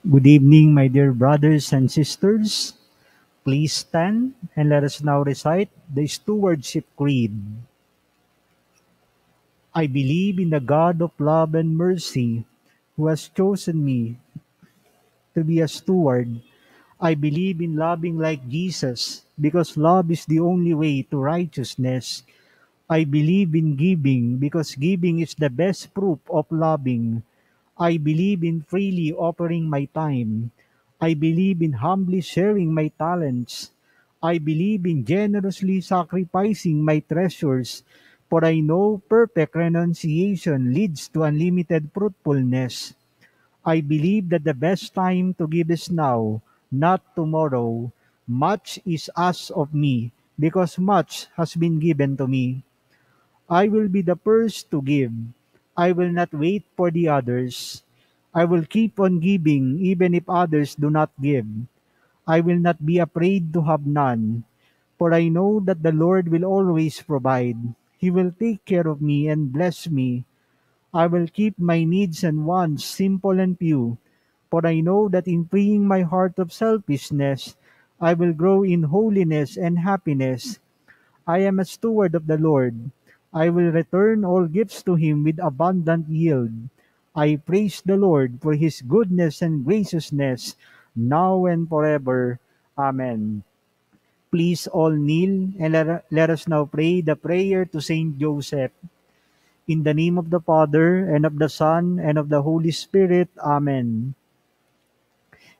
Good evening, my dear brothers and sisters. Please stand and let us now recite the Stewardship Creed. I believe in the God of love and mercy who has chosen me to be a steward. I believe in loving like Jesus because love is the only way to righteousness. I believe in giving because giving is the best proof of loving. I believe in freely offering my time. I believe in humbly sharing my talents. I believe in generously sacrificing my treasures, for I know perfect renunciation leads to unlimited fruitfulness. I believe that the best time to give is now, not tomorrow. Much is asked of me, because much has been given to me. I will be the first to give. I will not wait for the others. I will keep on giving even if others do not give. I will not be afraid to have none, for I know that the Lord will always provide. He will take care of me and bless me. I will keep my needs and wants simple and few, for I know that in freeing my heart of selfishness, I will grow in holiness and happiness. I am a steward of the Lord. I will return all gifts to him with abundant yield. I praise the Lord for his goodness and graciousness, now and forever. Amen. Please all kneel and let us now pray the prayer to Saint Joseph. In the name of the Father, and of the Son, and of the Holy Spirit. Amen.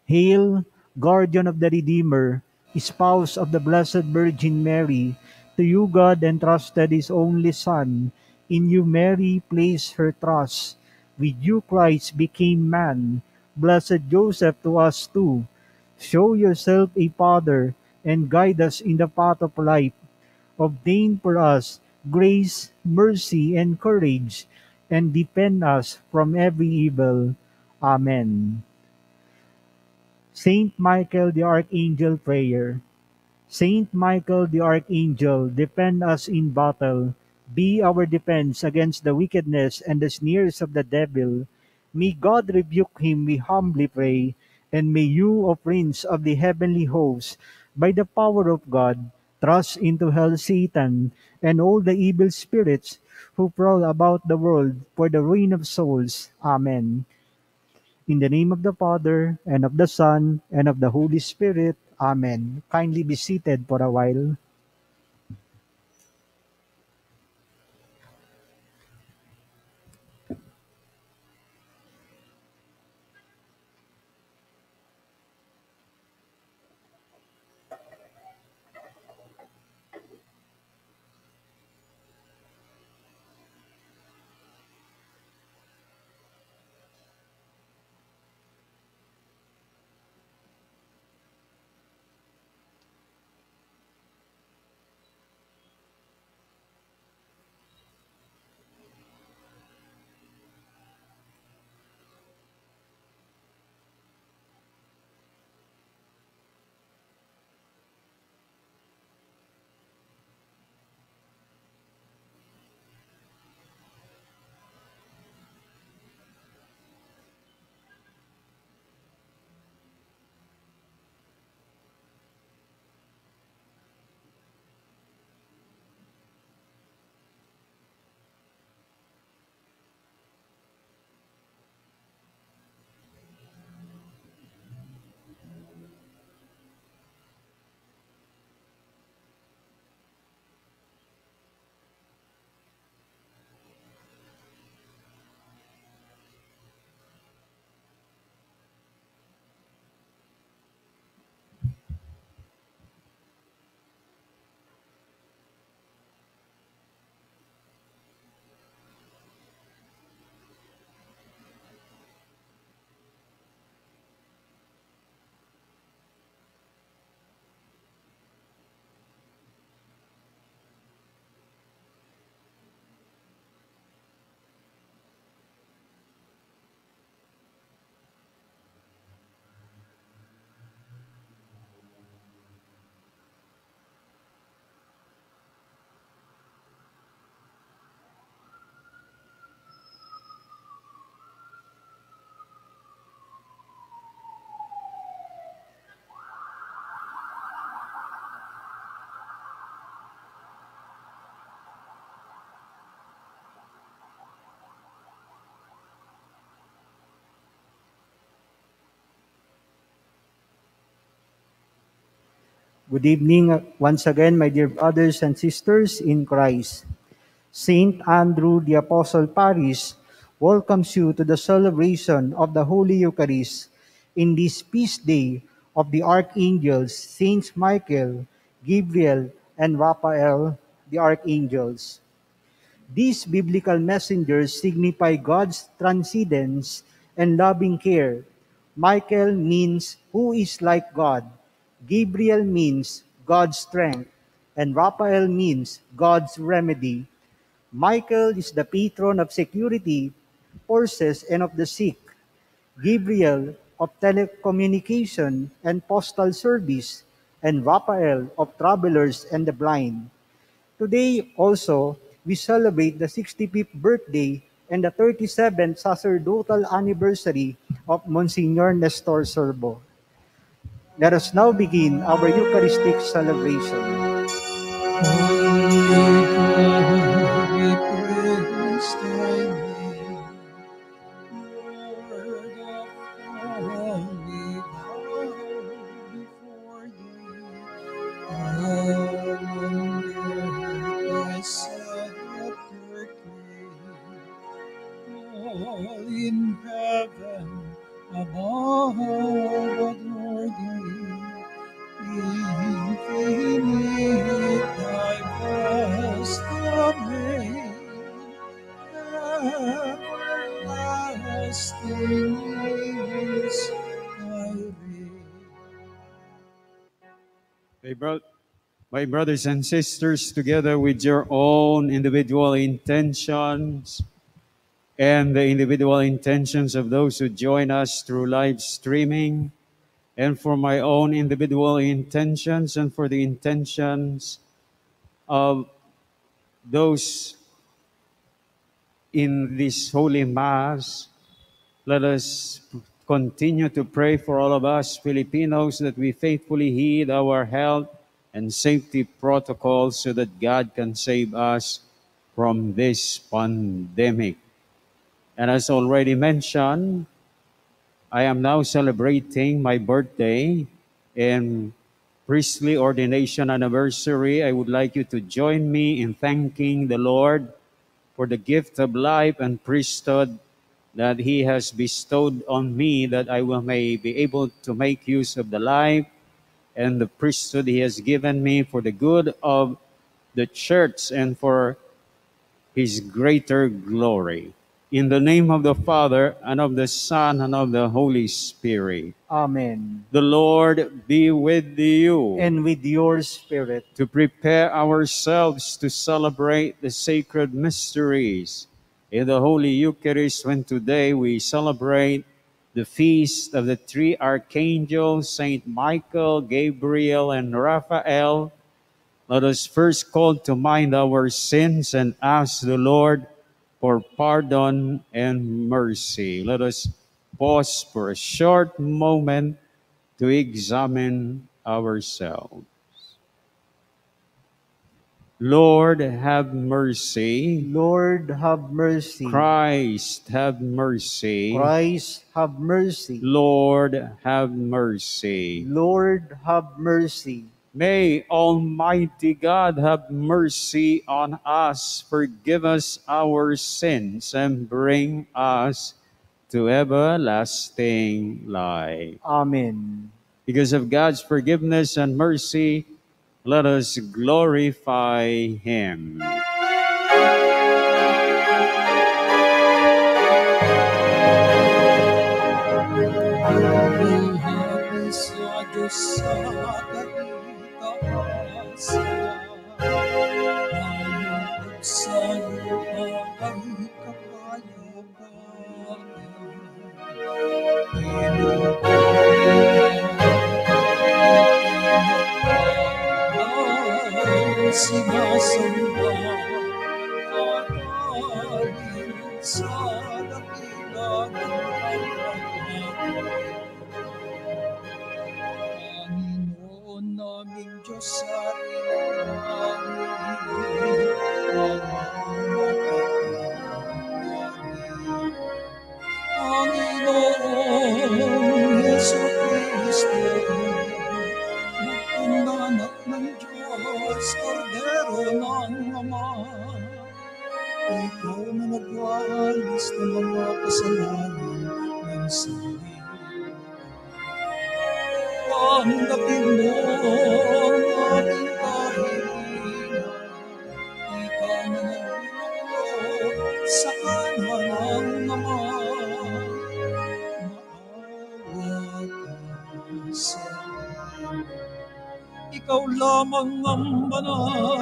Hail, guardian of the Redeemer, spouse of the Blessed Virgin Mary, to you God entrusted his only Son. In you Mary placed her trust. With you Christ became man. Blessed Joseph to us too. Show yourself a father, and guide us in the path of life. Obtain for us grace, mercy, and courage, and defend us from every evil. Amen. Saint Michael the Archangel Prayer. Saint Michael the Archangel, defend us in battle. Be our defense against the wickedness and the sneers of the devil. May God rebuke him, we humbly pray. And may you, O Prince of the heavenly hosts, by the power of God, thrust into hell Satan and all the evil spirits who prowl about the world for the ruin of souls. Amen. In the name of the Father, and of the Son, and of the Holy Spirit. Amen. Kindly be seated for a while. Good evening once again, my dear brothers and sisters in Christ. Saint Andrew the Apostle Paris welcomes you to the celebration of the Holy Eucharist in this feast day of the archangels Saints Michael, Gabriel, and Raphael, the archangels. These biblical messengers signify God's transcendence and loving care. Michael means who is like God. Gabriel means God's strength. And Raphael means God's remedy. Michael is the patron of security forces and of the sick. Gabriel of telecommunication and postal service. And Raphael of travelers and the blind. Today also, we celebrate the 65th birthday and the 37th sacerdotal anniversary of Monsignor Nestor Serbo. Let us now begin our Eucharistic celebration. We praise thy name, Lord of all, we bow before thee. All under thy scepter claim, all in heaven above adore thee. Infinite thy vast domain, everlasting is thy reign. My brothers and sisters, together with your own individual intentions and the individual intentions of those who join us through live streaming, and for my own individual intentions and for the intentions of those in this Holy Mass, let us continue to pray for all of us Filipinos that we faithfully heed our health and safety protocols so that God can save us from this pandemic. And as already mentioned, I am now celebrating my birthday and priestly ordination anniversary. I would like you to join me in thanking the Lord for the gift of life and priesthood that He has bestowed on me, that I may be able to make use of the life and the priesthood He has given me for the good of the church and for His greater glory. In the name of the Father, and of the Son, and of the Holy Spirit. Amen. The Lord be with you. And with your spirit. To prepare ourselves to celebrate the sacred mysteries in the Holy Eucharist, when today we celebrate the feast of the three archangels, Saint Michael, Gabriel, and Raphael. Let us first call to mind our sins and ask the Lord for pardon and mercy. Let us pause for a short moment to examine ourselves. Lord, have mercy. Lord, have mercy. Christ, have mercy. Christ, have mercy. Lord, have mercy. Lord, have mercy. May Almighty God have mercy on us, forgive us our sins, and bring us to everlasting life. Amen. Because of God's forgiveness and mercy, let us glorify Him. Happy sa Diyos sa kaitaas, nalulog sa lupa ay kapayapaan. Ay sinasamba, katayin sa dakilang Panginoon naming Diyos sa langit, ang Panginoong Yesu Kristo, magpanda na mga kasalanan ng sanlibutan. Tanggapin mo ang aming kahilingan, ikaw na nalulungkot sa kanan ng Ama. Maawa ka sa amin. Ikaw lamang ang banal,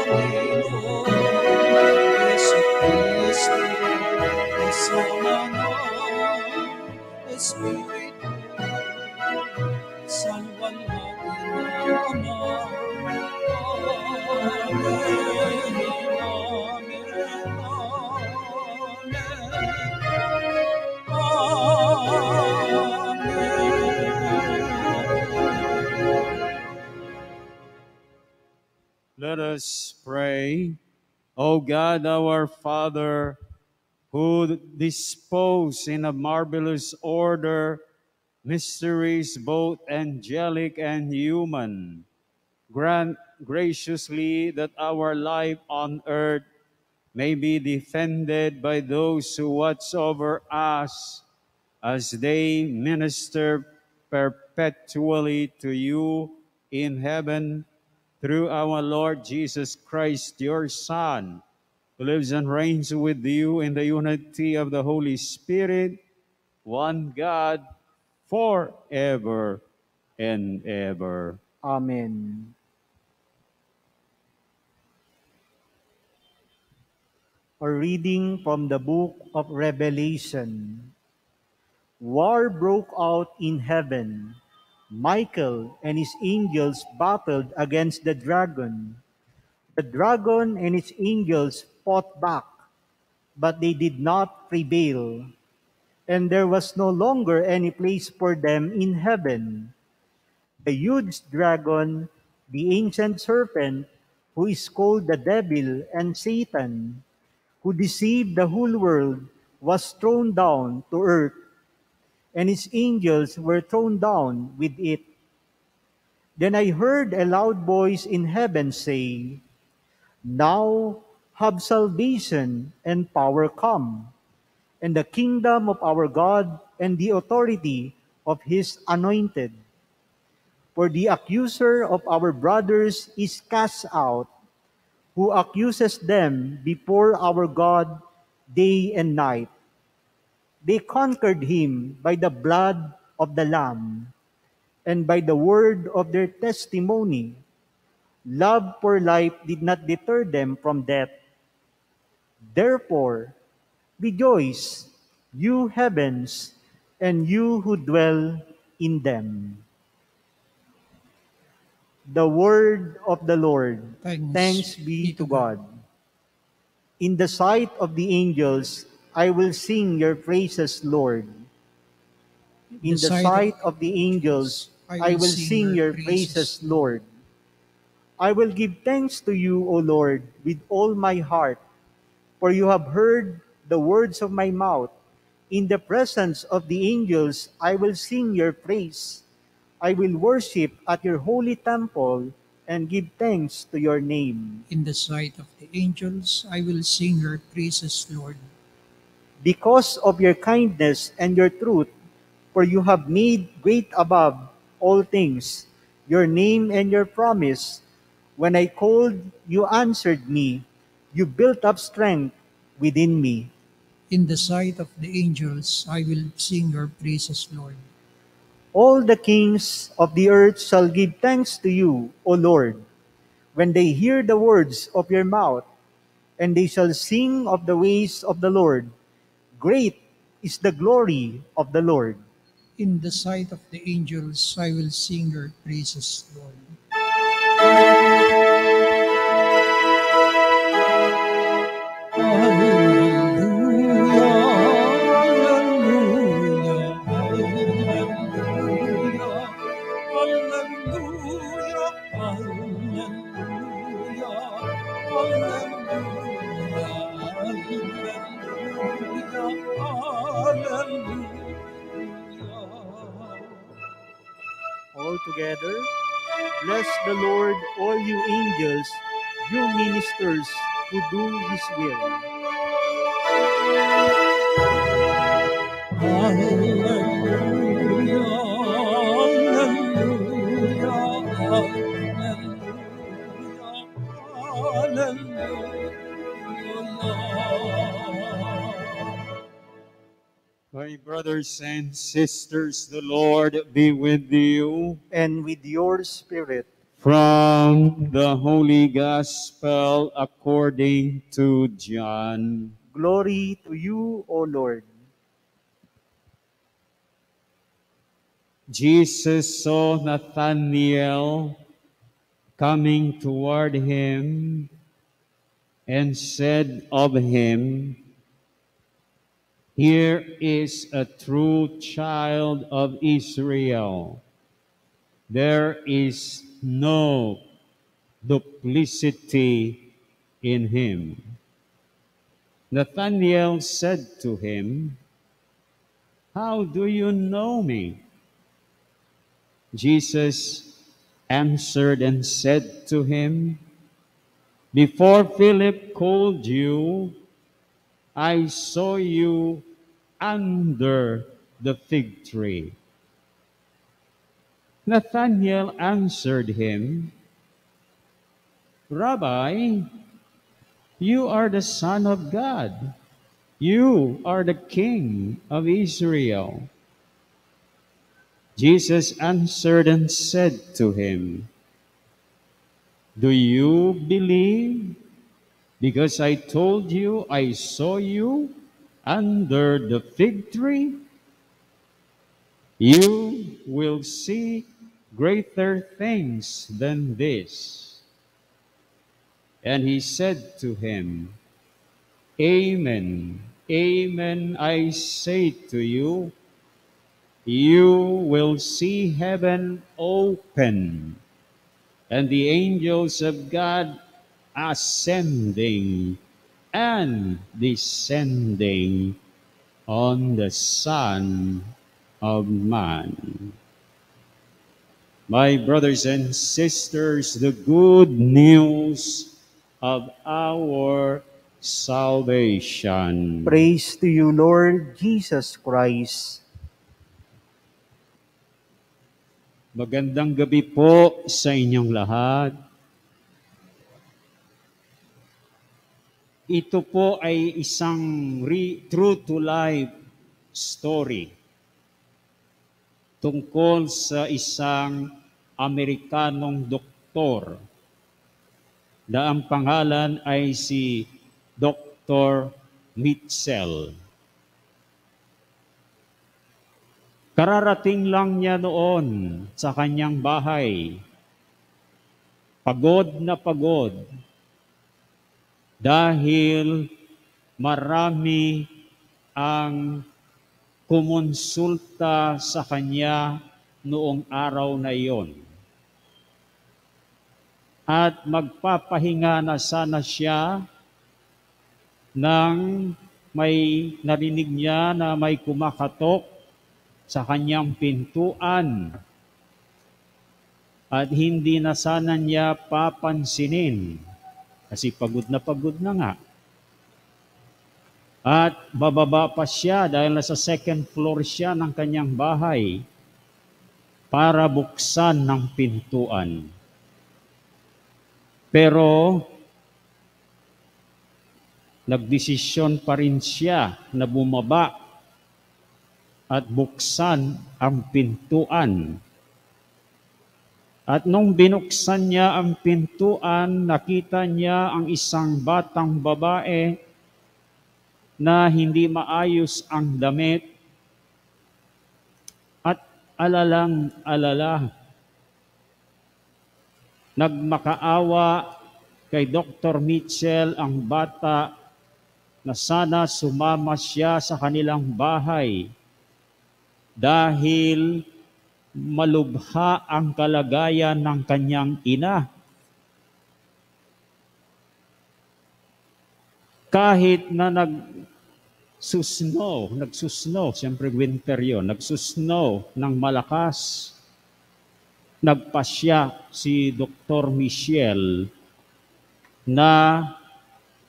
Panginoon Yesu Cristo, kasama ng Espiritu, salwalhati ng Ama. Amen, amen, Let us pray. O God, our Father, who dispose in a marvelous order mysteries both angelic and human, grant graciously that our life on earth may be defended by those who watch over us as they minister perpetually to you in heaven through our Lord Jesus Christ, your Son, who lives and reigns with you in the unity of the Holy Spirit, one God, forever and ever. Amen. A reading from the book of Revelation. War broke out in heaven. Michael and his angels battled against the dragon. The dragon and its angels fought back, but they did not prevail. And there was no longer any place for them in heaven. The huge dragon, the ancient serpent, who is called the devil and Satan, who deceived the whole world, was thrown down to earth, and his angels were thrown down with it. Then I heard a loud voice in heaven say, "Now have salvation and power come, and the kingdom of our God and the authority of his anointed. For the accuser of our brothers is cast out, who accuses them before our God day and night. They conquered him by the blood of the Lamb and by the word of their testimony. Love for life did not deter them from death. Therefore, rejoice, you heavens, and you who dwell in them." The word of the Lord. Thanks be to God. In the sight of the angels, I will sing your praises, Lord. In the sight of the angels, I will sing your praises, Lord. I will give thanks to you, O Lord, with all my heart, for you have heard the words of my mouth. In the presence of the angels, I will sing your praise. I will worship at your holy temple and give thanks to your name. In the sight of the angels, I will sing your praises, Lord. Because of your kindness and your truth, for you have made great above all things your name and your promise. When I called, you answered me. You built up strength within me. In the sight of the angels, I will sing your praises, Lord. All the kings of the earth shall give thanks to you, O Lord, when they hear the words of your mouth, and they shall sing of the ways of the Lord. Great is the glory of the Lord. In the sight of the angels, I will sing your praises, Lord. All together, bless the Lord, all you angels, you ministers who do his will. Hallelujah, hallelujah. My brothers and sisters, the Lord be with you. And with your spirit. From the Holy Gospel according to John. Glory to you, O Lord. Jesus saw Nathanael coming toward him and said of him, "Here is a true child of Israel. There is no duplicity in him." Nathanael said to him, "How do you know me?" Jesus answered and said to him, "Before Philip called you, I saw you under the fig tree." Nathanael answered him, "Rabbi, you are the Son of God. You are the King of Israel." Jesus answered and said to him, "Do you believe because I told you I saw you under the fig tree? You will see greater things than this." And he said to him, "Amen, amen, I say to you, you will see heaven open and the angels of God ascending and descending on the Son of Man. My brothers and sisters, the good news of our salvation. Praise to you, Lord Jesus Christ. Magandang gabi po sa inyong lahat. Ito po ay isang true-to-life story tungkol sa isang Amerikanong doktor na ang pangalan ay si Dr. Mitchell. Kararating lang niya noon sa kanyang bahay. Pagod na pagod dahil marami ang kumonsulta sa kanya noong araw na iyon. At magpapahinga na sana siya nang may narinig niya na may kumakatok sa kanyang pintuan. At hindi na sana niya papansinin kasi pagod na nga. At bababa pa siya dahil nasa second floor siya ng kanyang bahay para buksan ng pintuan. Pero nagdesisyon pa rin siya na bumaba at buksan ang pintuan. At nung binuksan niya ang pintuan, nakita niya ang isang batang babae na hindi maayos ang damit at alalang-alala. Nagmakaawa kay Dr. Mitchell ang bata na sana sumama siya sa kanilang bahay dahil malubha ang kalagayan ng kanyang ina. Kahit na nagsusnow, siyempre winter yon, nagsusnow ng malakas, nagpasya si Dr. Michelle na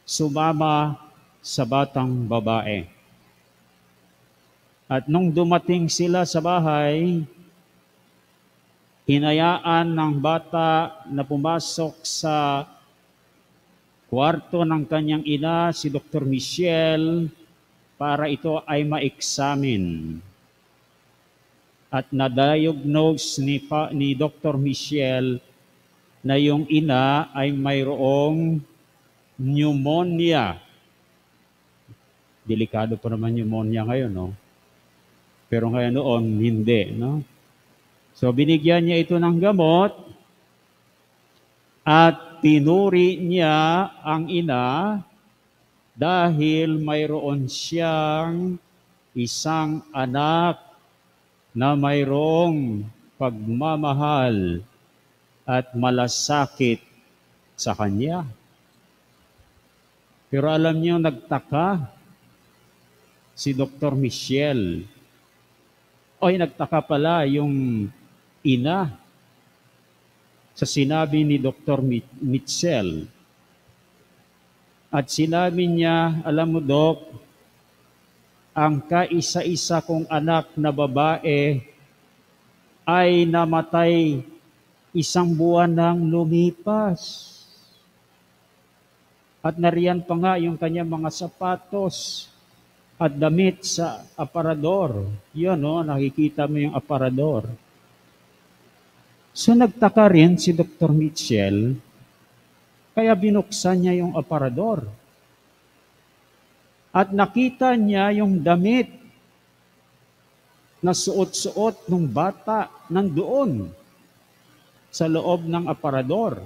sumama sa batang babae. At nung dumating sila sa bahay, hinayaan ng bata na pumasok sa kwarto ng kanyang ina, si Dr. Michelle, para ito ay ma-examine. At na-diagnose ni Dr. Michelle na yung ina ay mayroong pneumonia. Delikado pa naman pneumonia ngayon, no? Pero ngayon noon, hindi, no? So binigyan niya ito ng gamot at pinuri niya ang ina dahil mayroon siyang isang anak na mayroong pagmamahal at malasakit sa kanya. Pero alam niyo, nagtaka si Dr. Michelle. Nagtaka pala yung ina sa sinabi ni Dr. Mitchell. At sinabi niya, alam mo, Dok, ang kaisa-isa kong anak na babae ay namatay 1 buwan nang lumipas. At nariyan pa nga yung kanyang mga sapatos at damit sa aparador. Yun, no? Nakikita mo yung aparador. So nagtaka rin si Dr. Mitchell, kaya binuksan niya yung aparador. At nakita niya yung damit na suot-suot ng bata nandoon sa loob ng aparador.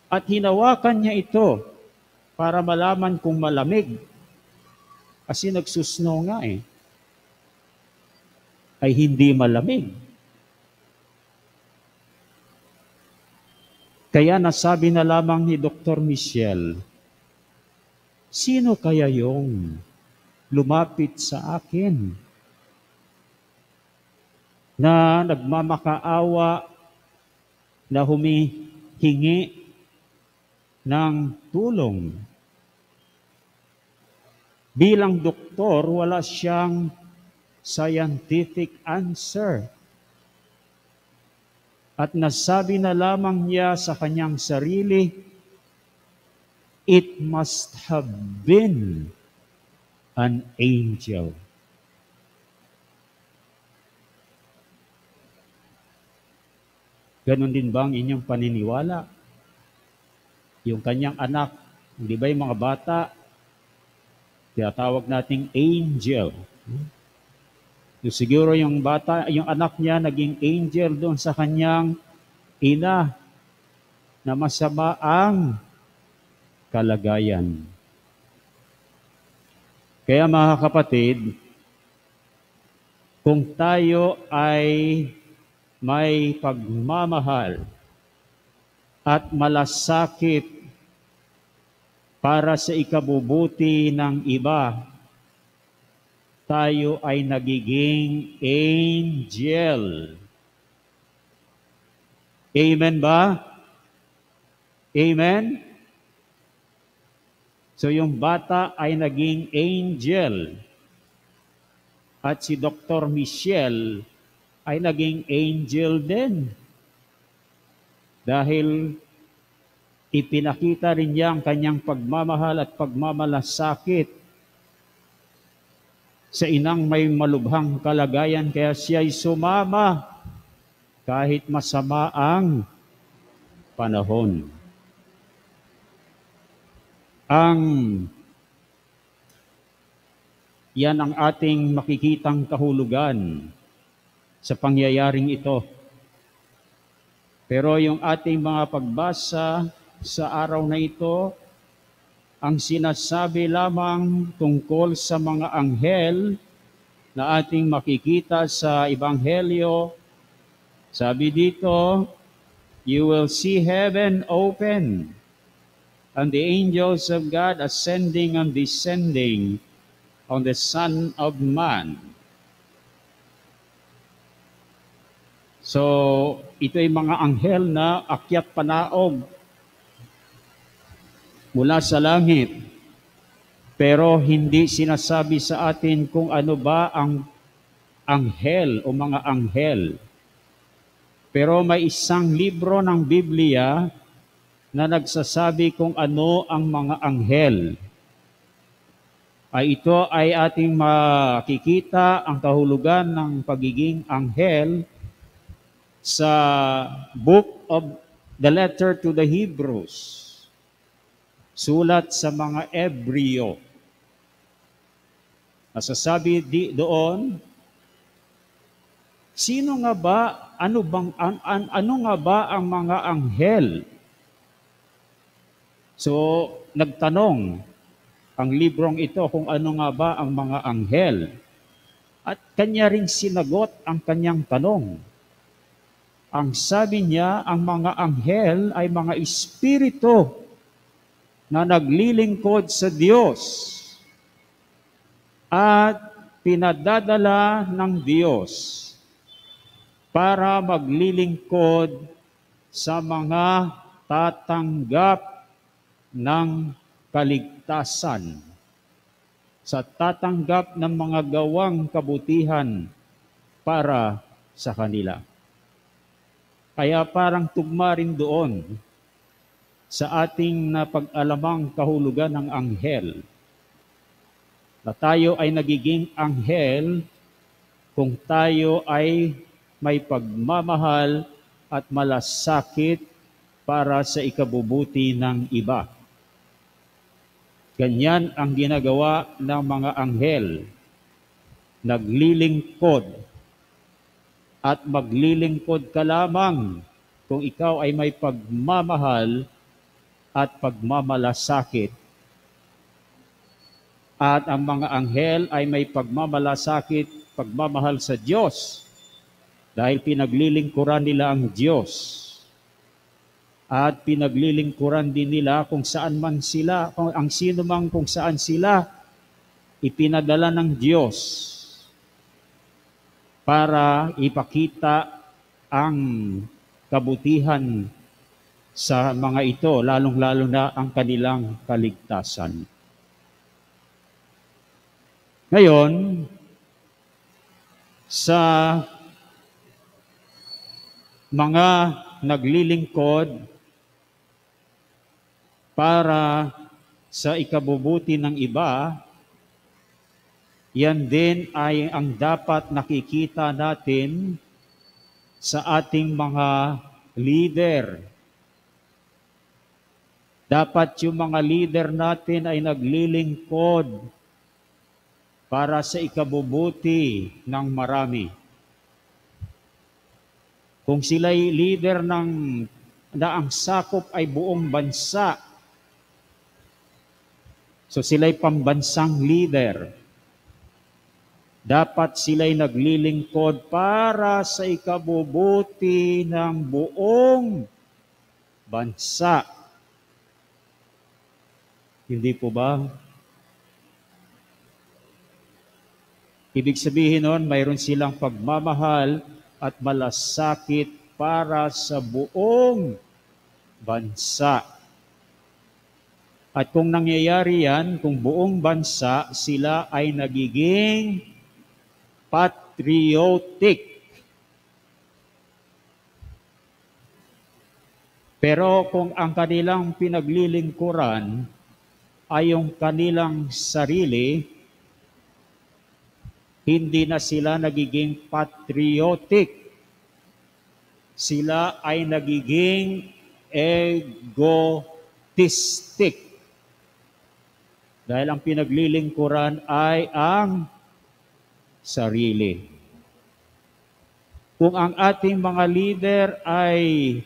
At hinawakan niya ito para malaman kung malamig. Kasi nagsusno nga ay hindi malamig. Kaya nasabi na lamang ni Dr. Michelle, sino kaya yung lumapit sa akin na nagmamakaawa, na humihingi ng tulong? Bilang doktor, wala siyang scientific answer. At nasabi na lamang niya sa kanyang sarili, it must have been an angel. Ganon din ba ang inyong paniniwala? Yung kanyang anak, hindi ba yung mga bata, tinatawag nating angel. Yung siguro yung bata, yung anak niya naging angel doon sa kanyang ina na masama ang kalagayan. Kaya mga kapatid, kung tayo ay may pagmamahal at malasakit para sa ikabubuti ng iba, tayo ay nagiging angel. Amen ba? Amen? So yung bata ay naging angel. At si Dr. Michelle ay naging angel din. Dahil ipinakita rin niya ang kanyang pagmamahal at pagmamalasakit sa inang may malubhang kalagayan, kaya siya ay sumama kahit masama ang panahon. Yan ang ating makikitang kahulugan sa pangyayaring ito. Pero yung ating mga pagbasa sa araw na ito, ang sinasabi lamang tungkol sa mga anghel na ating makikita sa Ebanghelyo. Sabi dito, you will see heaven open and the angels of God ascending and descending on the Son of Man. So, ito ay mga anghel na akyat panaog mula sa langit. Pero hindi sinasabi sa atin kung ano ba ang anghel o mga anghel. Pero may isang libro ng Biblia na nagsasabi kung ano ang mga anghel. Ito ay ating makikita ang kahulugan ng pagiging anghel sa book of the letter to the Hebrews. Sulat sa mga Ebreo. Nasasabi doon, sino nga ba, ano nga ba ang mga anghel? So, nagtanong ang librong ito kung ano nga ba ang mga anghel. At kanya ring sinagot ang kanyang tanong. Ang sabi niya, ang mga anghel ay mga espiritu na naglilingkod sa Diyos at pinadadala ng Diyos para maglilingkod sa mga tatanggap ng kaligtasan, sa tatanggap ng mga gawang kabutihan para sa kanila. Kaya parang tugma rin doon sa ating napag-alamang kahulugan ng anghel, na tayo ay nagiging anghel kung tayo ay may pagmamahal at malasakit para sa ikabubuti ng iba. Ganyan ang ginagawa ng mga anghel. Naglilingkod. At maglilingkod ka lamang kung ikaw ay may pagmamahal at pagmamalasakit. At ang mga anghel ay may pagmamalasakit, pagmamahal sa Diyos dahil pinaglilingkuran nila ang Diyos. At pinaglilingkuran din nila kung saan man sila, kung ang sino mang kung saan sila ipinadala ng Diyos para ipakita ang kabutihan sa mga ito, lalong-lalo na ang kanilang kaligtasan. Ngayon, sa mga naglilingkod para sa ikabubuti ng iba, yan din ay ang dapat nakikita natin sa ating mga leader. Dapat yung mga leader natin ay naglilingkod para sa ikabubuti ng marami. Kung sila'y leader na ang sakop ay buong bansa, so sila'y pambansang leader, dapat sila'y naglilingkod para sa ikabubuti ng buong bansa. Hindi po ba? Ibig sabihin nun, mayroon silang pagmamahal at malasakit para sa buong bansa. At kung nangyayari yan, kung buong bansa sila ay nagiging patriotic. Pero kung ang kanilang pinaglilingkuran ay yung kanilang sarili, hindi na sila nagiging patriotic. Sila ay nagiging egotistic. Dahil ang pinaglilingkuran ay ang sarili. Kung ang ating mga leader ay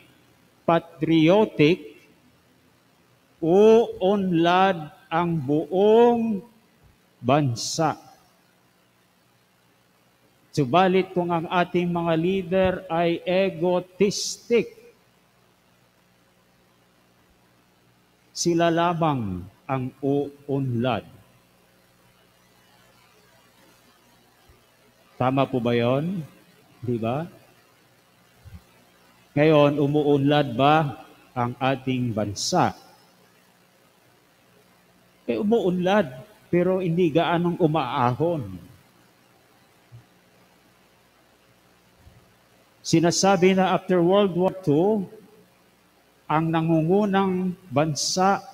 patriotic, uunlad ang buong bansa. Subalit kung ang ating mga leader ay egotistic, sila lamang ang uunlad. Tama po ba yun? Di ba? Ngayon, umuunlad ba ang ating bansa? Umuunlad. pero hindi gaanong umaahon. Sinasabi na after World War II, ang nangungunang bansa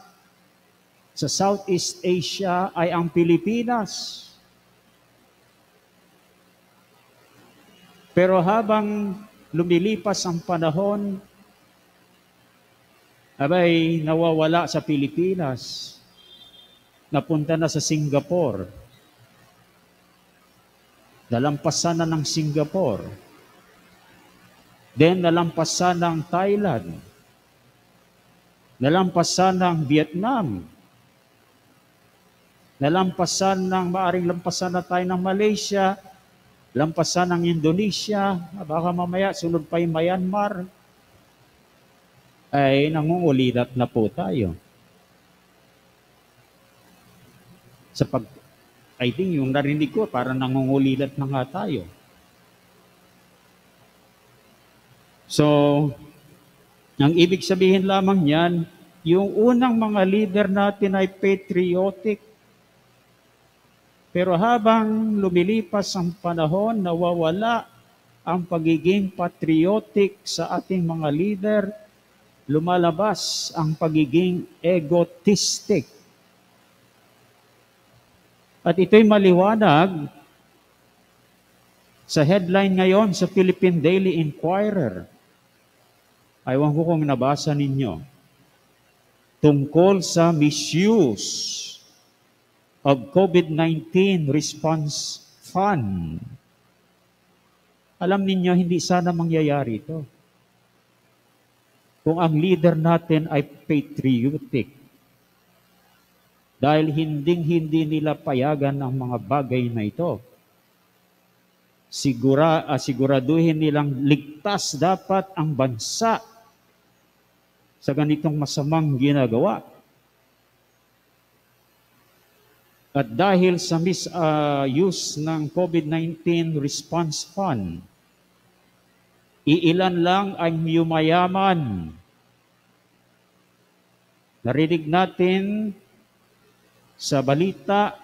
sa Southeast Asia ay ang Pilipinas. Pero habang lumilipas ang panahon, abay nawawala sa Pilipinas. Napunta na sa Singapore. Nalampasan na ng Singapore. Then nalampasan ng Thailand. Nalampasan ng Vietnam. Maaring lampasan na tayo ng Malaysia. Lampasan ng Indonesia. Baka mamaya sunod pa yung Myanmar. Ay nangungulirat na po tayo. I think yung narinig ko, parang nangungulilat na nga tayo. So, ang ibig sabihin lamang niyan, yung unang mga leader natin ay patriotic. Pero habang lumilipas ang panahon, nawawala ang pagiging patriotic sa ating mga leader, lumalabas ang pagiging egotistic. At ito'y maliwanag sa headline ngayon sa Philippine Daily Inquirer. Aywan ko kung nabasa ninyo. Tungkol sa misuse of COVID-19 Response Fund. Alam ninyo, hindi sana mangyayari ito. Kung ang leader natin ay patriotic. Dahil hindi nila payagan ang mga bagay na ito. Siguraduhin nilang ligtas dapat ang bansa sa ganitong masamang ginagawa. At dahil sa misuse ng COVID-19 Response Fund, iilan lang ang yumayaman. Narinig natin sa balita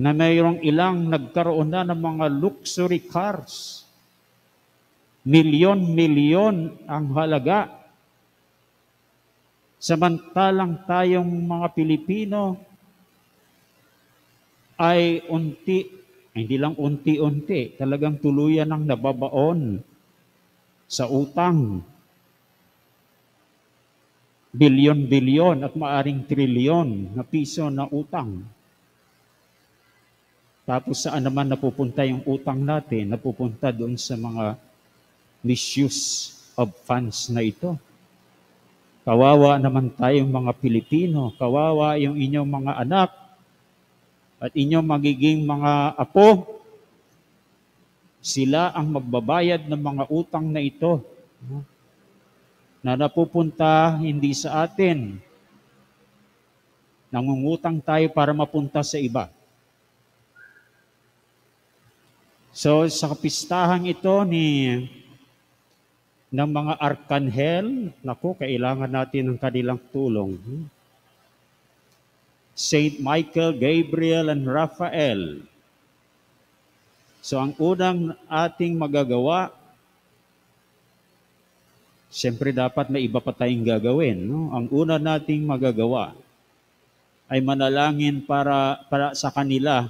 na mayroong ilang nagkaroon na ng mga luxury cars. Milyon-milyon ang halaga. Samantalang tayong mga Pilipino ay hindi lang unti-unti, talagang tuluyan ng nababaon sa utang. Bilyon-bilyon at maaring trilyon na piso na utang. Tapos saan naman napupunta yung utang natin? Napupunta doon sa mga misuse of funds na ito. Kawawa naman tayong mga Pilipino. Kawawa yung inyong mga anak at inyong magiging mga apo. Sila ang magbabayad ng mga utang na ito. Na napupunta hindi sa atin. Nangungutang tayo para mapunta sa iba. So sa kapistahan ito ng mga arkanghel, naku, kailangan natin ng kanilang tulong. Saint Michael, Gabriel, and Raphael. So ang unang ating magagawa, siyempre dapat may iba pa tayong gagawin. No? Ang una nating magagawa ay manalangin para sa kanila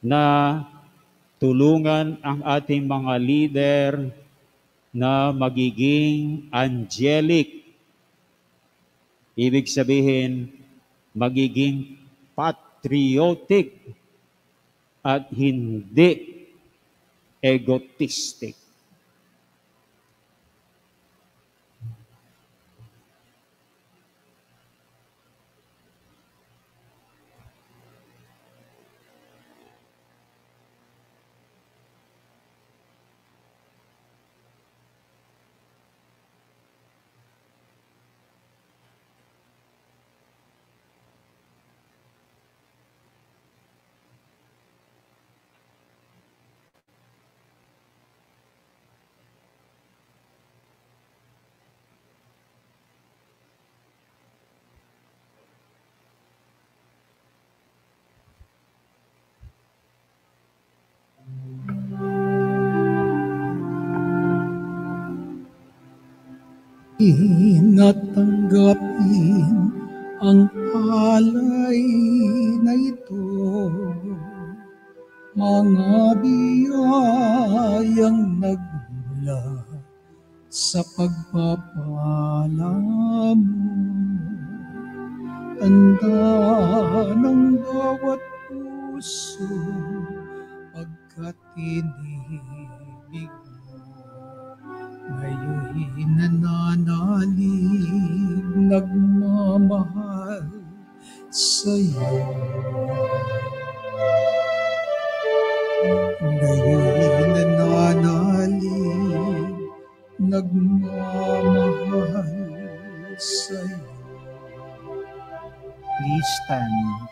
na tulungan ang ating mga leader na magiging angelic. Ibig sabihin, magiging patriotic at hindi egotistic. Natanggapin ang alay na ito, mga biyayang nagmula sa pagpapala mo. Tanda ng bawat puso pagkat inibig mo. Ngayon'y nananalig, nagmamahal sa'yo. Ngayon'y nananalig, nagmamahal sa'yo. Please stand.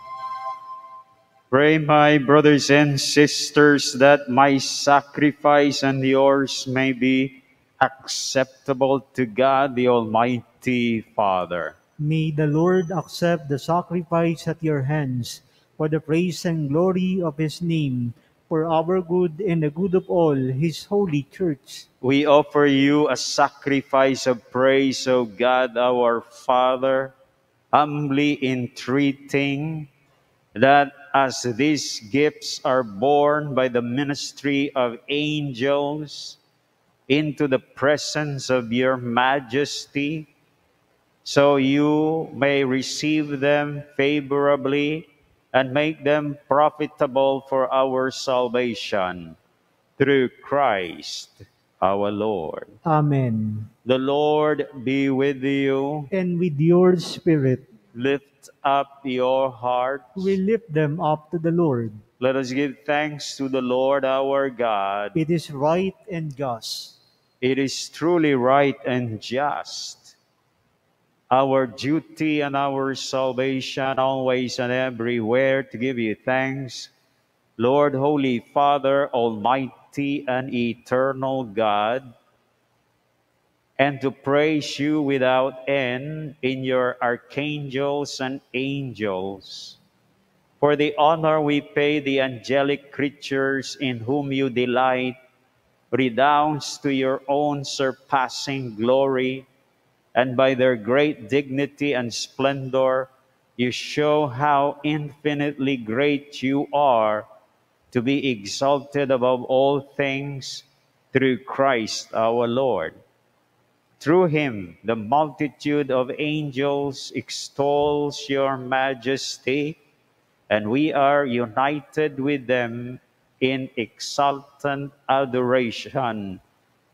Pray, my brothers and sisters, that my sacrifice and yours may be acceptable to God, the Almighty Father. May the Lord accept the sacrifice at your hands for the praise and glory of his name, for our good and the good of all his holy church. We offer you a sacrifice of praise, O God, our Father, humbly entreating that as these gifts are borne by the ministry of angels into the presence of your majesty, so you may receive them favorably and make them profitable for our salvation through Christ our Lord. Amen. The Lord be with you. And with your spirit, Lift up your hearts. we lift them up to the Lord. Let us give thanks to the Lord our God. It is right and just. It is truly right and just, our duty and our salvation, always and everywhere, to give you thanks, Lord, Holy Father, Almighty and eternal God, and to praise you without end in your archangels and angels. For the honor we pay the angelic creatures in whom you delight redounds to your own surpassing glory, and by their great dignity and splendor, you show how infinitely great you are, to be exalted above all things through Christ our Lord. Through him, the multitude of angels extols your majesty, and we are united with them in exultant adoration,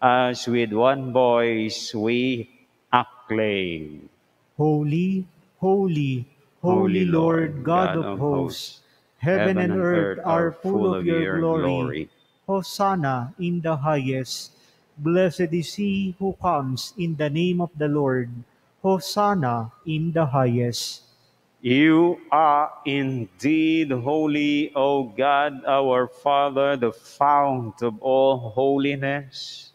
as with one voice we acclaim. Holy, holy, holy Lord, God of hosts, heaven and earth are full of your glory. Hosanna in the highest. Blessed is he who comes in the name of the Lord. Hosanna in the highest. You are indeed holy, O God, our Father, the fount of all holiness.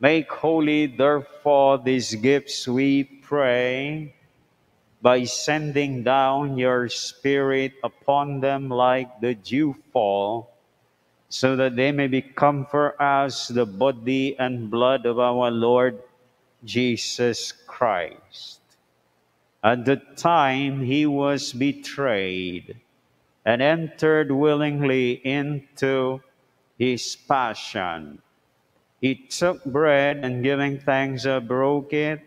Make holy, therefore, these gifts, we pray, by sending down your Spirit upon them like the dewfall, so that they may become for us the body and blood of our Lord Jesus Christ. At the time he was betrayed and entered willingly into his passion, he took bread and giving thanks, broke it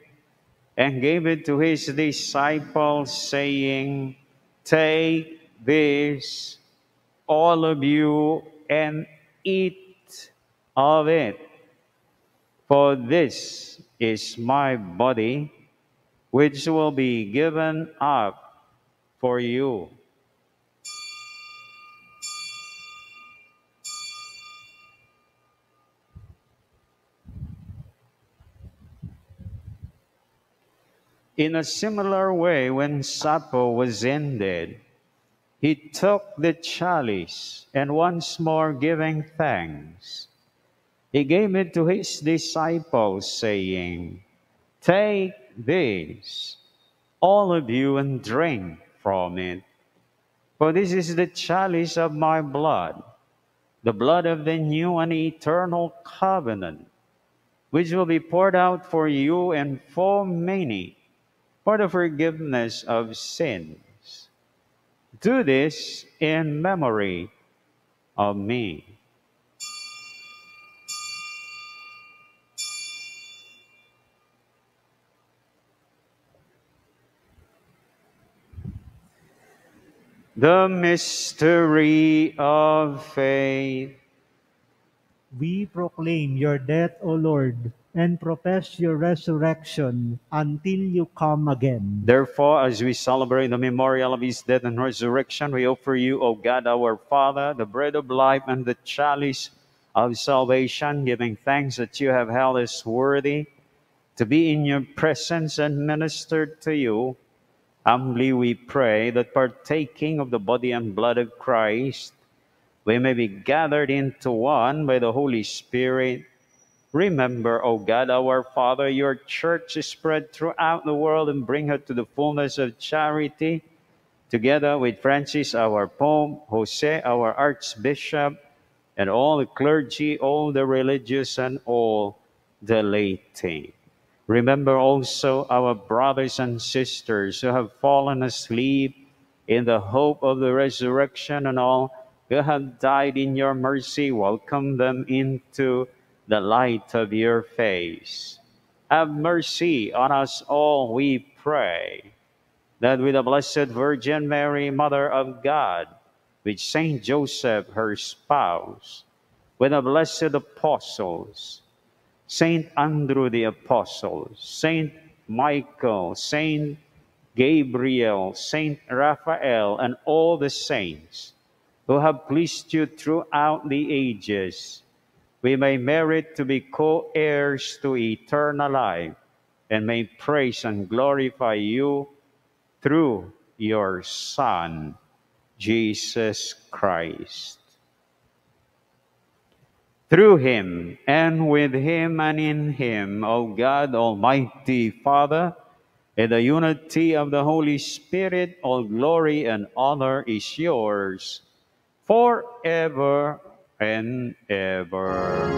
and gave it to his disciples, saying, "Take this, all of you, and eat of it. For this is my body, which will be given up for you." In a similar way, when supper was ended, he took the chalice, and once more giving thanks, he gave it to his disciples, saying, "Take this, all of you, and drink from it. For this is the chalice of my blood, the blood of the new and eternal covenant, which will be poured out for you and for many for the forgiveness of sins. Do this in memory of me. The mystery of faith. We proclaim your death, O Lord, and profess your resurrection until you come again. Therefore, as we celebrate the memorial of his death and resurrection, we offer you, O God, our Father, the bread of life and the chalice of salvation, giving thanks that you have held us worthy to be in your presence and ministered to you. Humbly we pray that partaking of the body and blood of Christ, we may be gathered into one by the Holy Spirit. Remember, O God, our Father, your church is spread throughout the world and bring her to the fullness of charity, together with Francis, our Pope, Jose, our Archbishop, and all the clergy, all the religious, and all the laity. Remember also our brothers and sisters who have fallen asleep in the hope of the resurrection, and all who have died in your mercy. Welcome them into the light of your face. Have mercy on us all, we pray, that with the Blessed Virgin Mary, Mother of God, with Saint Joseph, her spouse, with the blessed apostles, Saint Andrew the Apostle, Saint Michael, Saint Gabriel, Saint Raphael, and all the saints who have pleased you throughout the ages, we may merit to be co-heirs to eternal life, and may praise and glorify you through your Son, Jesus Christ. Through him, and with him, and in him, O God, Almighty Father, in the unity of the Holy Spirit, all glory and honor is yours, forever and ever.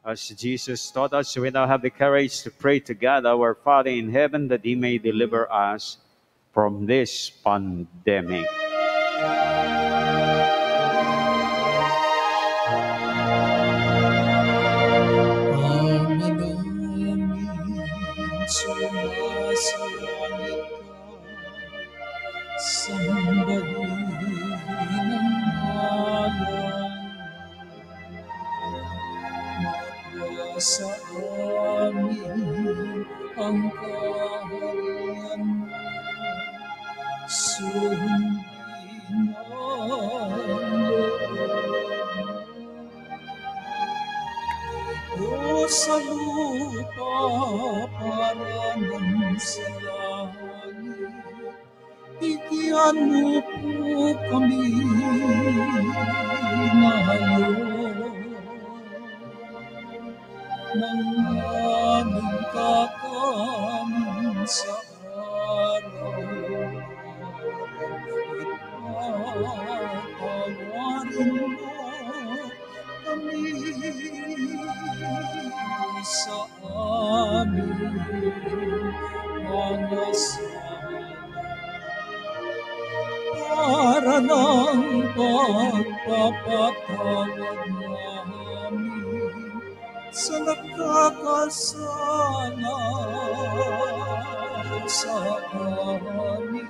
As Jesus taught us, we now have the courage to pray to God, our Father in heaven, that he may deliver us from this pandemic. Sumasalangit ka, sambahin ang ngalan mo. Mapasa amin ang kaharian mo, sundin ang loob mo. O sa lupa para ng sa langit, bigyan mo po kami ngayon ng aming kakanin sa araw-araw. Patawarin mo kami sa aming mga sala, para ng pagpapatawad namin sa nagkakasala sa amin.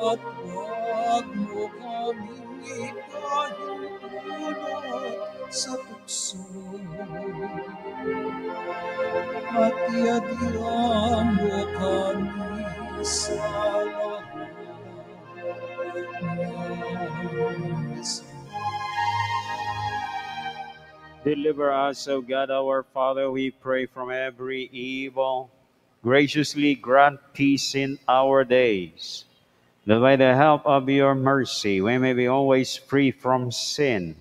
At huwag mo kaming ikahintulot sa tukso, at iadyan mo kami sa lahat ng masama. Deliver us, O God, our Father, we pray, from every evil. Graciously grant peace in our days, that by the help of your mercy we may be always free from sin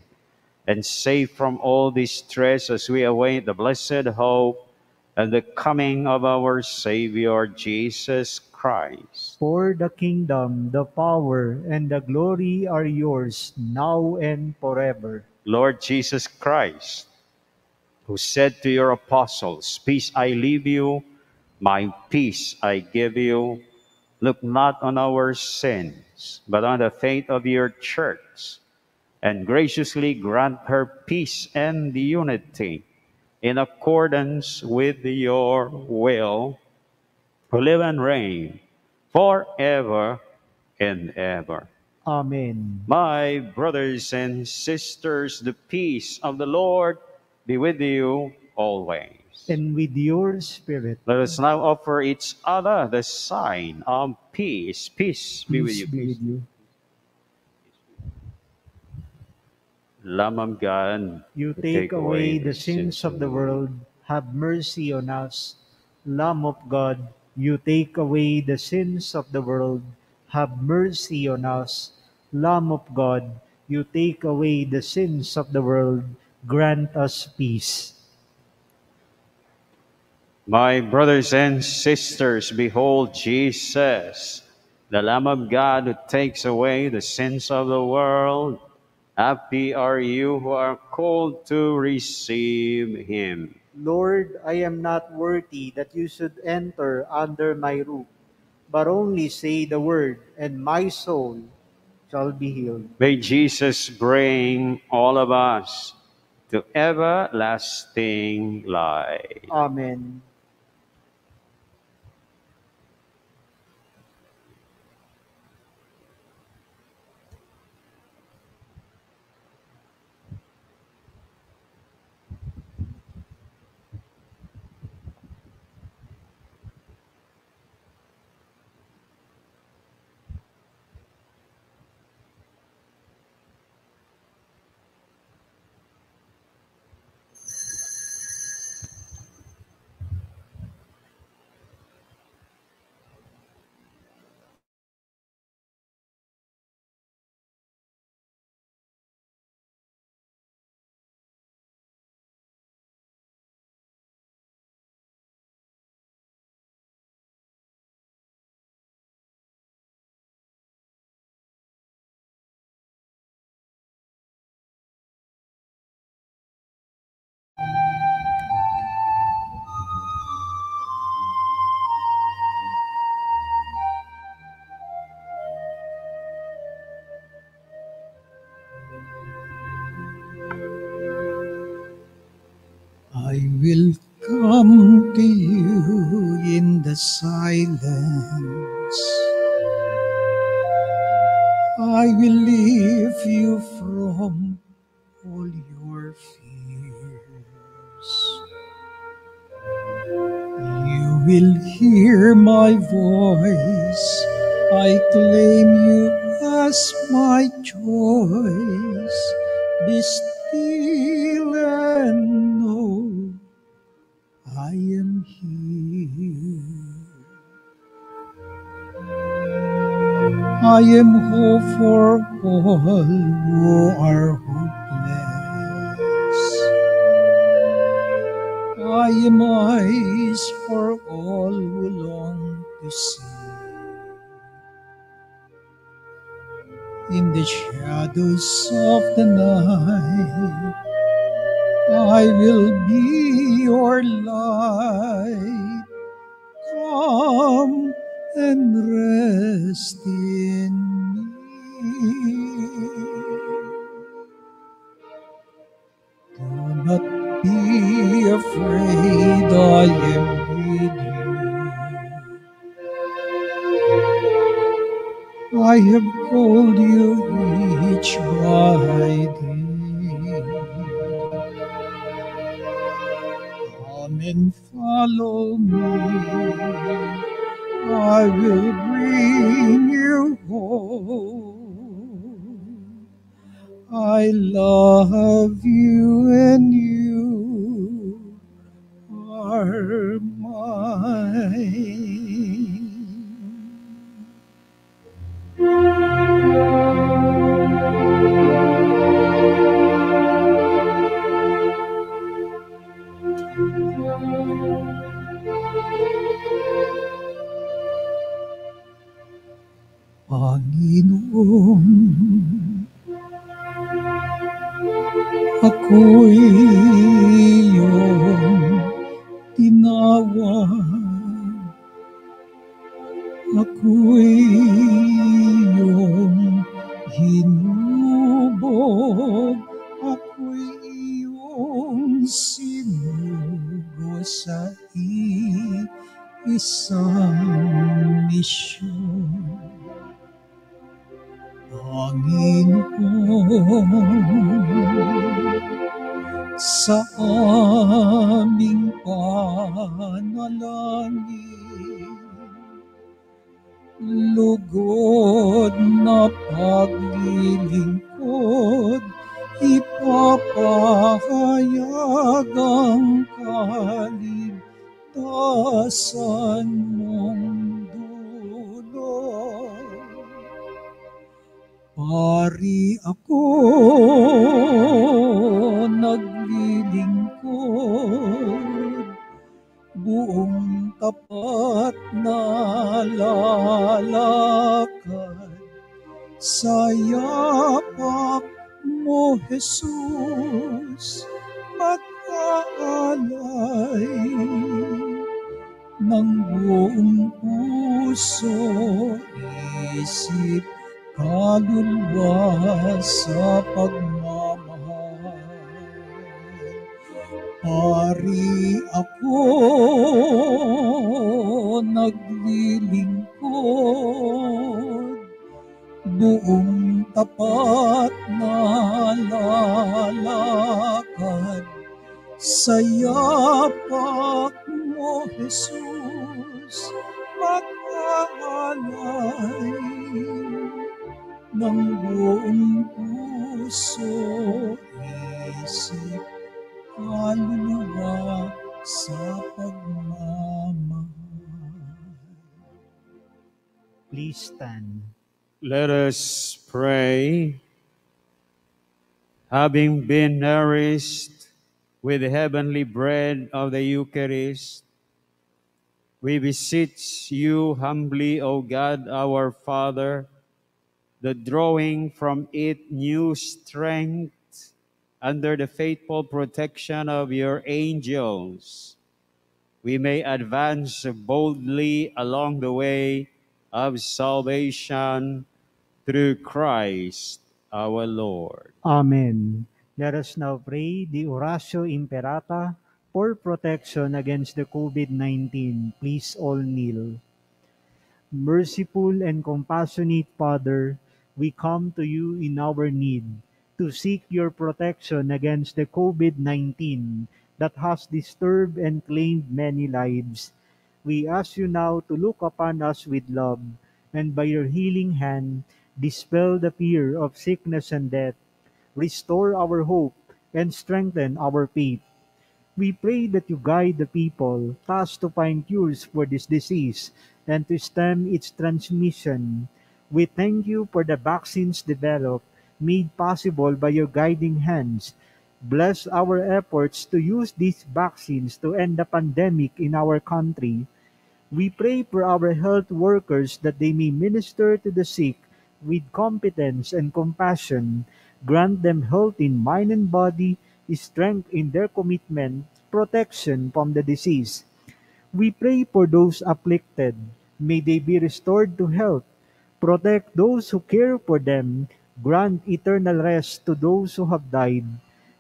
and safe from all distress as we await the blessed hope and the coming of our Savior Jesus Christ. For the kingdom, the power, and the glory are yours, now and forever. Lord Jesus Christ, who said to your apostles, "Peace I leave you, my peace I give you," look not on our sins, but on the faith of your church, and graciously grant her peace and unity in accordance with your will, who live and reign forever and ever. Amen. My brothers and sisters, the peace of the Lord be with you always. And with your spirit, Let us now offer each other the sign of peace. Peace be with peace you. be Peace. with you. Lamb of God, You who take take away away the the sins sins of of the the world. world, have mercy on us. Lamb of God, you take away the sins of the world, have mercy on us. Lamb of God, you take away the sins of the world, grant us peace. My brothers and sisters, behold Jesus, the Lamb of God who takes away the sins of the world. Happy are you who are called to receive him. Lord, I am not worthy that you should enter under my roof, but only say the word, and my soul shall be healed. May Jesus bring all of us to everlasting life. Amen. I will come to you in the silence. I will leave you from all your fears. You will hear my voice. I claim you as my choice. Be still and know I am here. I am hope for all who are hopeless. I am eyes for all who long to see. In the shadows of the night, I will be your light. Come and rest in me. Do not be afraid, I am with you. I have called you each by day. Come and follow me. I will bring you home. I love you and you are mine. ako'y iyong tinawag, ako'y iyong hinubog, ako'y iyong sinugo sa isang misyon. Panginoon, sa aming panalangin, lugod na paglilingkod, ipapahayag ang kaligtasan mong dulot. Pari ako naglilingkod, buong tapat na lalakad sa yakap mo, Jesus, mag-aalay ng buong puso, isip, kaluluwa sa pagmamahal. Pari ako naglilingkod, buong tapat na lalakad sa yapak mo, Jesus, mag-aalay ng buong puso, isip, kaluluwa sa pagmamahal. Please stand. Let us pray. Having been nourished with the heavenly bread of the Eucharist, we beseech you humbly, O God, our Father, that drawing from it new strength under the faithful protection of your angels, we may advance boldly along the way of salvation through Christ our Lord. Amen. Let us now pray the Oratio Imperata for protection against the COVID-19. Please all kneel. Merciful and compassionate Father, we come to you in our need to seek your protection against the COVID-19 that has disturbed and claimed many lives. We ask you now to look upon us with love, and by your healing hand, dispel the fear of sickness and death, restore our hope, and strengthen our faith. We pray that you guide the people tasked to find cures for this disease and to stem its transmission. We thank you for the vaccines developed, made possible by your guiding hands. Bless our efforts to use these vaccines to end the pandemic in our country. We pray for our health workers that they may minister to the sick with competence and compassion. Grant them health in mind and body, strength in their commitment, protection from the disease. We pray for those afflicted. May they be restored to health. Protect those who care for them. Grant eternal rest to those who have died.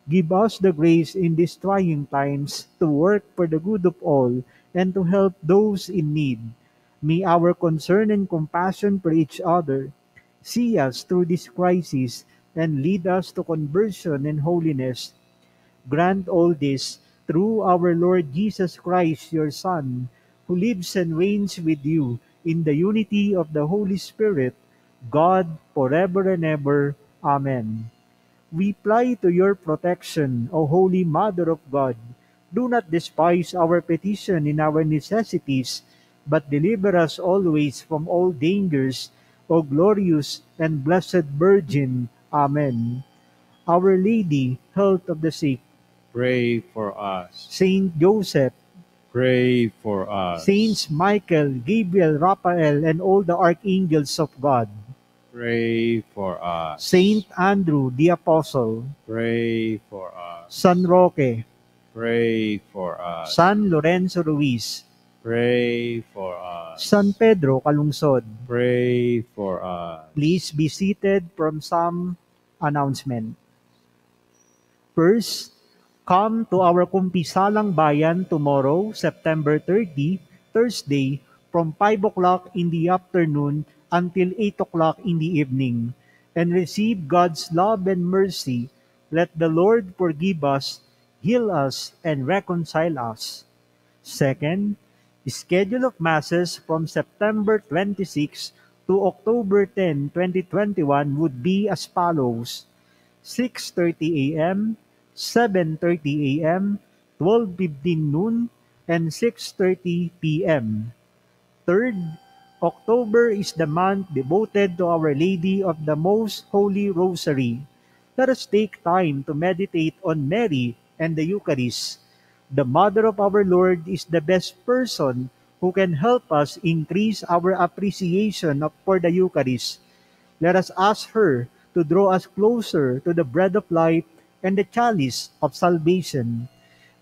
Give us the grace in these trying times to work for the good of all and to help those in need. May our concern and compassion for each other see us through this crisis and lead us to conversion and holiness. Grant all this through our Lord Jesus Christ, your Son, who lives and reigns with you in the unity of the Holy Spirit, God, forever and ever. Amen. We fly to your protection, O Holy Mother of God. Do not despise our petition in our necessities, but deliver us always from all dangers, O glorious and blessed Virgin. Amen. Our Lady, health of the sick, Pray for us. Saint Joseph, Pray for us. Saints Michael, Gabriel, Raphael, and all the archangels of God, Pray for us. Saint Andrew the Apostle, Pray for us. San Roque, Pray for us. San Lorenzo Ruiz, Pray for us. San Pedro Calungsod. Pray for us. Please be seated from some announcement. First, come to our Kumpisalang Bayan tomorrow, September 30, Thursday, from 5 o'clock in the afternoon until 8 o'clock in the evening, and receive God's love and mercy. Let the Lord forgive us, heal us, and reconcile us. Second, the schedule of masses from September 26 to October 10, 2021 would be as follows: 6:30 a.m., 7:30 a.m., 12:15 noon, and 6:30 p.m. Third, October is the month devoted to Our Lady of the Most Holy Rosary. Let us take time to meditate on Mary and the Eucharist. The Mother of our Lord is the best person who can help us increase our appreciation for the Eucharist. Let us ask her to draw us closer to the bread of life and the chalice of salvation.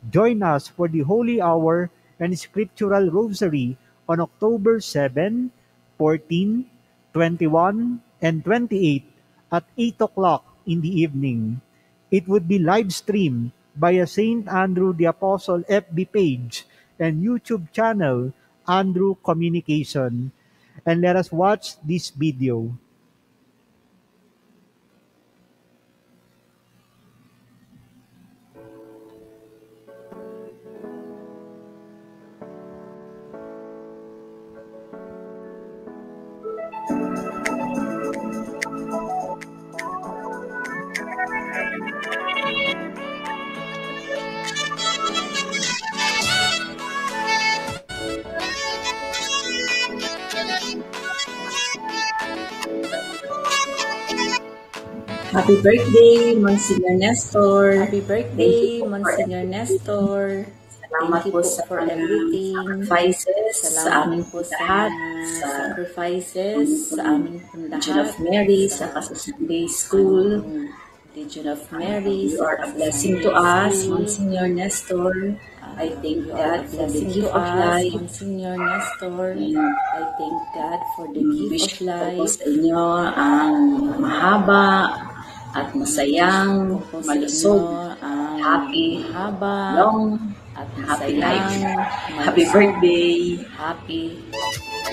Join us for the Holy Hour and Scriptural Rosary on October 7, 14, 21, and 28 at 8 o'clock in the evening. It would be live streamed by a St. Andrew the Apostle FB page and YouTube channel, Andrew Communication. And let us watch this video. Happy birthday, Monsignor Nestor. Happy birthday, Monsignor Nestor. Salamat Thank you po po sa for everything. sacrifices sa Salamat aming po sa lahat, mga sa sacrifices sa aming pong Legion of lahat. Mary, sa Sunday School. Legion of Mary, You are a sa blessing to Sunday us, School. Monsignor Nestor. I thank You God are a for the blessing to gift of us, life. Monsignor Nestor. And I thank God for the gift wish of ko po life. sa inyo ang mahaba at masayang, Wish ko po sa malusog, inyo ang happy, mahaba long, at happy masayang, life. Happy malusog, birthday! happy,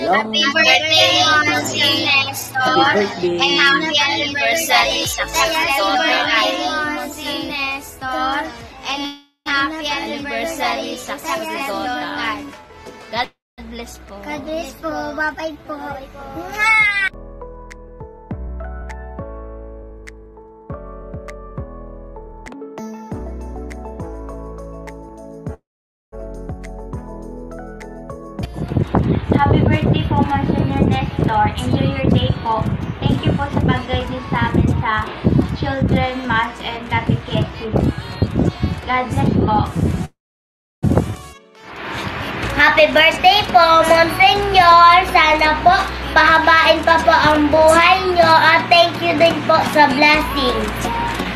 long, Happy birthday, Monsignor Nestor. Happy birthday! And happy anniversary sa Sacerdotal Life. Monsignor Nestor. And happy anniversary sa Sacerdotal. God bless po. God bless po. Bye-bye po. Mwah! Happy birthday po, Monsignor Nestor. Enjoy your day po. Thank you po sa pag-guide niyo sa amin sa Children Mass and Catechism. God bless po. Happy birthday po, Monsignor. Sana po pahabain pa po ang buhay nyo at thank you din po sa blessings.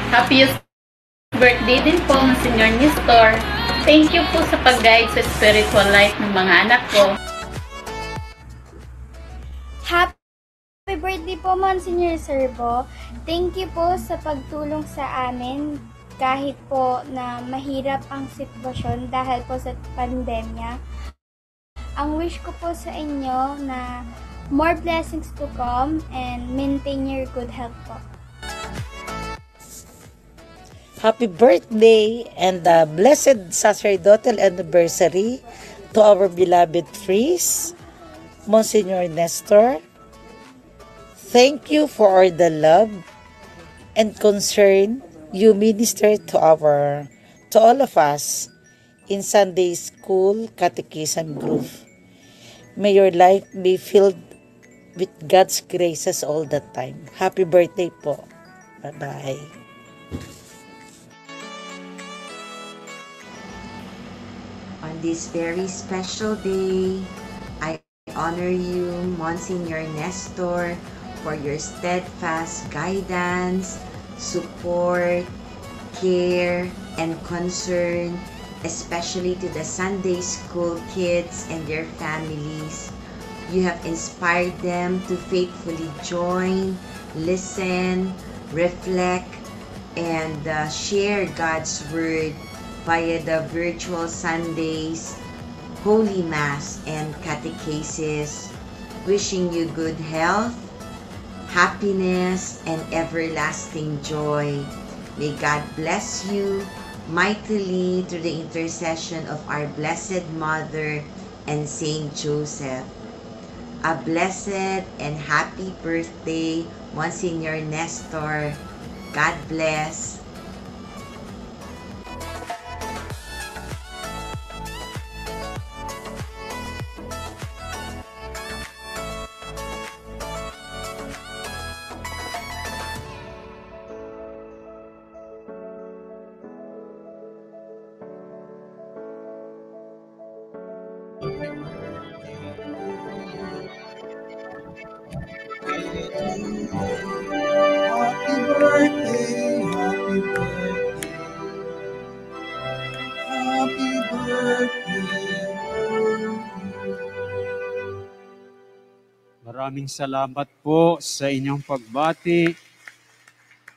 Happy birthday din po, Monsignor Nestor. Thank you po sa pag-guide sa spiritual life ng mga anak ko. Happy birthday po, Monsignor Servo. Thank you po sa pagtulong sa amin kahit po na mahirap ang sitwasyon dahil po sa pandemya. Ang wish ko po sa inyo na more blessings to come and maintain your good health po. Happy birthday and blessed sacerdotal anniversary to our beloved priest, Monsignor Nestor. Thank you for all the love and concern you minister to all of us in Sunday School Catechism Group. May your life be filled with God's graces all the time. Happy birthday po. Bye-bye. On this very special day, I honor you, Monsignor Nestor, for your steadfast guidance, support, care, and concern, especially to the Sunday school kids and their families. You have inspired them to faithfully join, listen, reflect, and share God's Word via the virtual Sundays, Holy Mass, and catechesis. Wishing you good health, happiness, and everlasting joy. May God bless you mightily through the intercession of our Blessed Mother and Saint Joseph. A blessed and happy birthday, Monsignor Nestor. God bless. Happy birthday, happy birthday, happy birthday to you. Maraming salamat po sa inyong pagbati.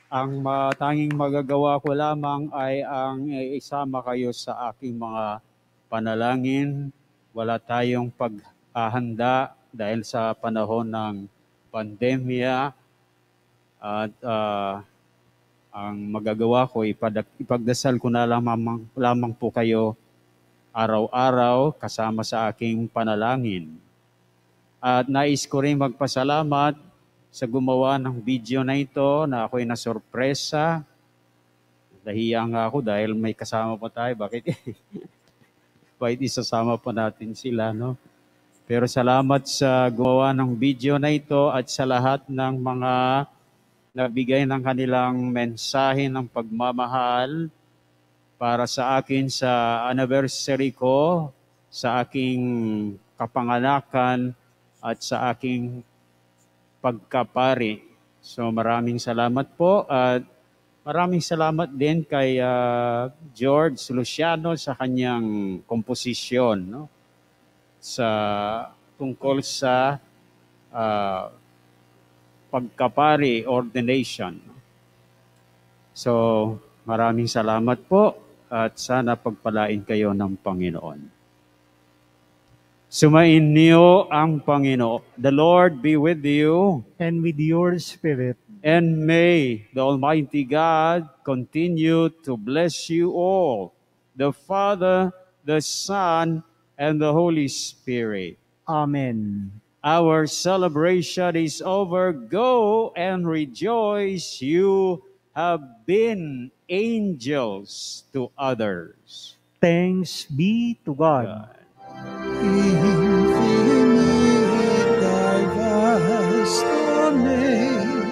Ang tanging magagawa ko lamang ay ang isama kayo sa aking mga panalangin. Wala tayong paghahanda dahil sa panahon ng pandemya at ang magagawa ko, ipagdasal ko na lamang po kayo araw-araw kasama sa aking panalangin. At nais ko rin magpasalamat sa gumawa ng video na ito na ako'y nasurpresa. Nahiya nga ako dahil may kasama pa tayo. Bakit isasama pa natin sila, no? Pero salamat sa gumawa ng video na ito at sa lahat ng mga nagbigay ng kanilang mensahe ng pagmamahal para sa akin sa anniversary ko, sa aking kapanganakan at sa aking pagkapari. So maraming salamat po at maraming salamat din kay George Luciano sa kanyang komposisyon, no? Sa tungkol sa pagkapari, ordination. So, maraming salamat po at sana pagpalain kayo ng Panginoon. Sumainyo ang Panginoon. The Lord be with you. And with your spirit. And may the Almighty God continue to bless you all, the Father, the Son, and the Holy Spirit. Amen. Our celebration is over. Go and rejoice. You have been angels to others. Thanks be to God. Infinite thy vast domain,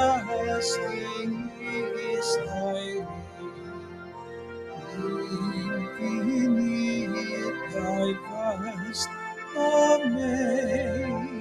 everlasting is thy reign. Infinite thy vast domain,